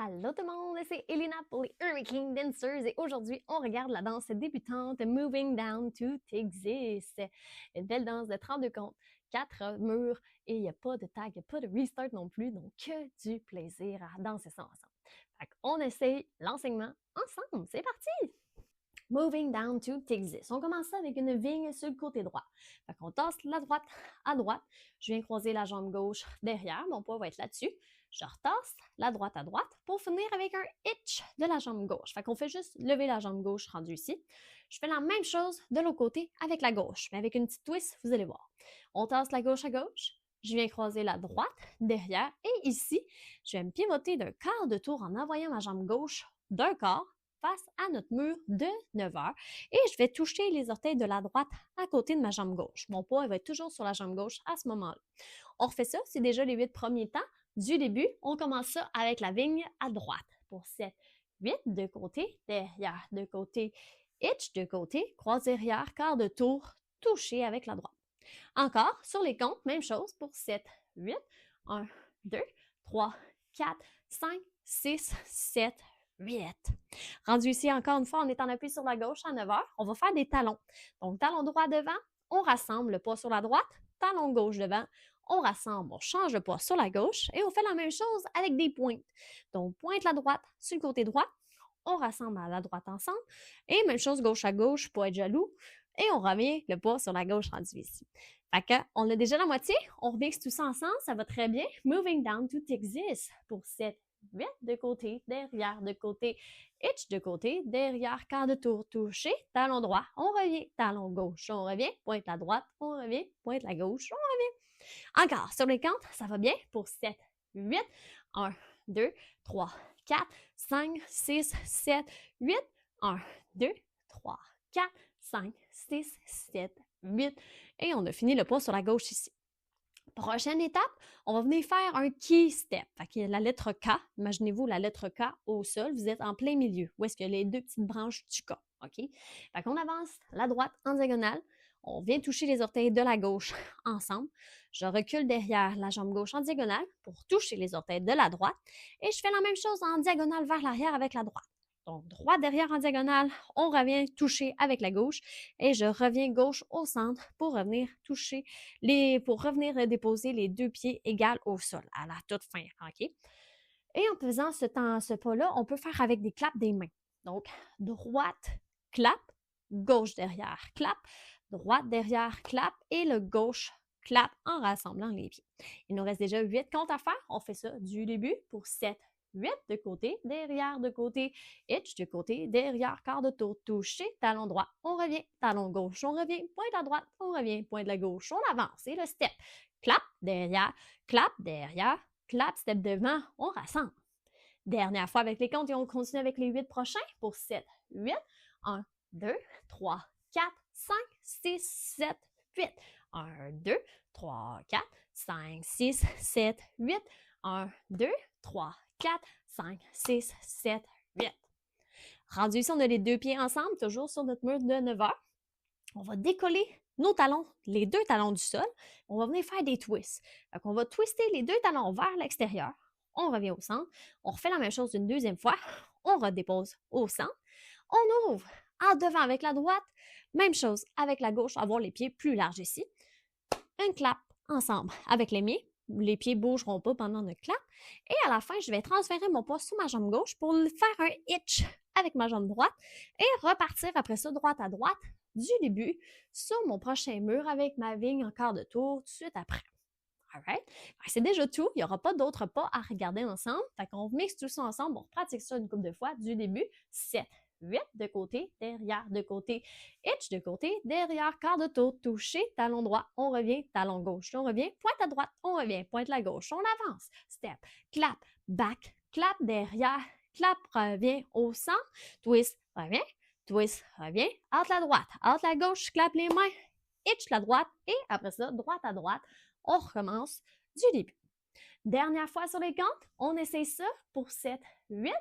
Allô tout le monde, c'est Elena pour les Hurricane Dancers et aujourd'hui on regarde la danse débutante Moving Down to Texas. Une belle danse de 32 comptes, 4 murs et il n'y a pas de tag, il n'y a pas de restart non plus, donc que du plaisir à danser ça ensemble. Fait qu'on essaye l'enseignement ensemble, c'est parti! Moving down to Texas. On commence ça avec une vigne sur le côté droit. Fait qu'on tasse la droite à droite. Je viens croiser la jambe gauche derrière. Mon poids va être là-dessus. Je retasse la droite à droite pour finir avec un hitch de la jambe gauche. Fait qu'on fait juste lever la jambe gauche rendue ici. Je fais la même chose de l'autre côté avec la gauche, mais avec une petite twist, vous allez voir. On tasse la gauche à gauche. Je viens croiser la droite derrière et ici, je vais me pivoter d'un quart de tour en envoyant ma jambe gauche d'un quart face à notre mur de 9 heures et je vais toucher les orteils de la droite à côté de ma jambe gauche. Mon poids va être toujours sur la jambe gauche à ce moment-là. On refait ça, c'est déjà les 8 premiers temps du début. On commence ça avec la vigne à droite pour 7, 8 de côté, derrière, de côté, hitch de côté, croise derrière, quart de tour, touché avec la droite. Encore, sur les comptes, même chose pour 7, 8, 1, 2, 3, 4, 5, 6, 7, 8. Rendu ici, encore une fois, on est en appui sur la gauche à 9 heures. On va faire des talons. Donc, talon droit devant, on rassemble le poids sur la droite. Talon gauche devant, on rassemble, on change le poids sur la gauche et on fait la même chose avec des pointes. Donc, pointe la droite sur le côté droit, on rassemble à la droite ensemble et même chose gauche à gauche pour être jaloux et on revient le poids sur la gauche rendu ici. Fait que, on a déjà la moitié, on remixe tout ça ensemble, ça va très bien. Moving down to Texas pour 7, 8 de côté, derrière de côté, hitch de côté, derrière, quart de tour, touché, talon droit, on revient, talon gauche, on revient, pointe la droite, on revient, pointe la gauche, on revient. Encore, sur les comptes, ça va bien pour 7, 8, 1, 2, 3, 4, 5, 6, 7, 8, 1, 2, 3, 4, 5, 6, 7, 8. Et on a fini le poids sur la gauche ici. Prochaine étape, on va venir faire un key step. Fait que la lettre K, imaginez-vous la lettre K au sol, vous êtes en plein milieu, où est-ce qu'il y a les deux petites branches du K, OK? Fait qu'on avance la droite en diagonale, on vient toucher les orteils de la gauche ensemble, je recule derrière la jambe gauche en diagonale pour toucher les orteils de la droite et je fais la même chose en diagonale vers l'arrière avec la droite. Donc, droit derrière en diagonale, on revient toucher avec la gauche et je reviens gauche au centre pour revenir toucher pour revenir déposer les deux pieds égales au sol à la toute fin, OK? Et en faisant ce pas-là, on peut faire avec des claps des mains. Donc, droite, clap, gauche derrière, clap, droite derrière, clap et le gauche, clap en rassemblant les pieds. Il nous reste déjà 8 comptes à faire. On fait ça du début pour 7, 8 de côté, derrière de côté, hitch de côté, derrière, quart de tour, touché, talon droit, on revient, talon gauche, on revient, pointe à droite, on revient, pointe à gauche, on avance, c'est le step. Clap, derrière, clap, step devant, on rassemble. Dernière fois avec les comptes et on continue avec les 8 prochains pour 7, 8, 1, 2, 3, 4, 5, 6, 7, 8. 1, 2, 3, 4, 5, 6, 7, 8. 1, 2, 3, 4, 5, 6, 7, 8. Rendu ici, on a les deux pieds ensemble, toujours sur notre mur de 9 heures. On va décoller nos talons, les deux talons du sol. On va venir faire des twists. Donc, on va twister les deux talons vers l'extérieur. On revient au centre. On refait la même chose une deuxième fois. On redépose au centre. On ouvre en devant avec la droite. Même chose avec la gauche, avoir les pieds plus larges ici. Un clap ensemble avec les pieds. Les pieds ne bougeront pas pendant notre clap. Et à la fin, je vais transférer mon poids sur ma jambe gauche pour faire un hitch avec ma jambe droite et repartir après ça droite à droite du début sur mon prochain mur avec ma vigne en quart de tour tout de suite après. Alright? C'est déjà tout. Il n'y aura pas d'autres pas à regarder ensemble. Fait qu'on mixe tout ça ensemble. On pratique ça une couple de fois du début. 7, 8 de côté, derrière de côté, hitch de côté, derrière, quart de tour, touché, talon droit, on revient, talon gauche, on revient, pointe à droite, on revient, pointe la gauche, on avance, step, clap, back, clap, derrière, clap, revient au centre, twist, revient, out la droite, out la gauche, clap les mains, hitch la droite et après ça, droite à droite, on recommence du début. Dernière fois sur les comptes, on essaie ça pour 7, 8,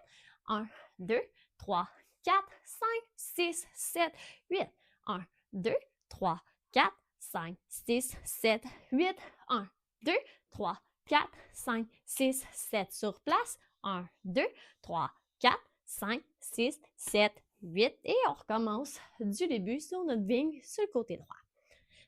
1, 2, 3, 4, 5, 6, 7, 8. 1, 2, 3, 4, 5, 6, 7, 8. 1, 2, 3, 4, 5, 6, 7. Sur place, 1, 2, 3, 4, 5, 6, 7, 8 et on recommence du début sur notre vigne sur le côté droit.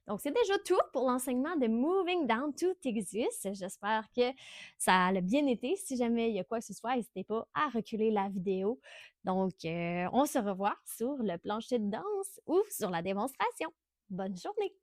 Donc, c'est déjà tout pour l'enseignement de Moving Down to Texas. J'espère que ça a bien été. Si jamais il y a quoi que ce soit, n'hésitez pas à reculer la vidéo. Donc, on se revoit sur le plancher de danse ou sur la démonstration. Bonne journée!